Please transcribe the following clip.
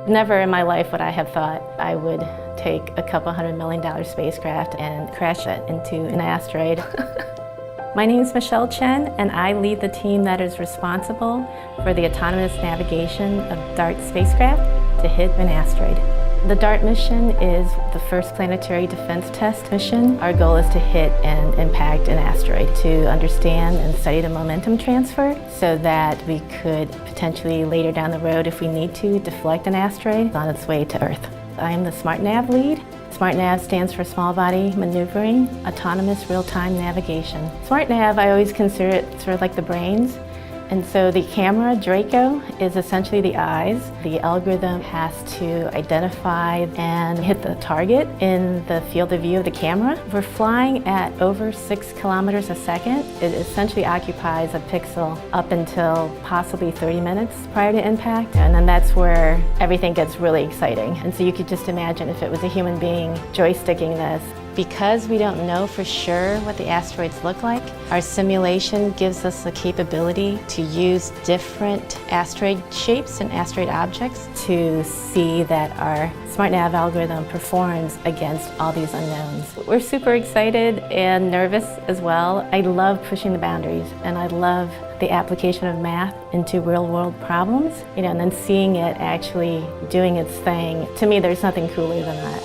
Never in my life would I have thought I would take a couple $100 million spacecraft and crash it into an asteroid. My name is Chen, and I lead the team that is responsible for the autonomous navigation of DART spacecraft to hit an asteroid. The DART mission is the first planetary defense test mission. Our goal is to hit and impact an asteroid to understand and study the momentum transfer so that we could potentially later down the road, if we need to, deflect an asteroid on its way to Earth. I am the SmartNav lead. SmartNav stands for Small Body Maneuvering Autonomous Real-Time Navigation. SmartNav, I always consider it sort of like the brains. And so the camera, Draco, is essentially the eyes. The algorithm has to identify and hit the target in the field of view of the camera. We're flying at over 6 kilometers a second. It essentially occupies a pixel up until possibly 30 minutes prior to impact. And then that's where everything gets really exciting. And so you could just imagine if it was a human being joysticking this. Because we don't know for sure what the asteroids look like, our simulation gives us the capability to use different asteroid shapes and asteroid objects to see that our SmartNav algorithm performs against all these unknowns. We're super excited and nervous as well. I love pushing the boundaries, and I love the application of math into real-world problems, and then seeing it actually doing its thing. To me, there's nothing cooler than that.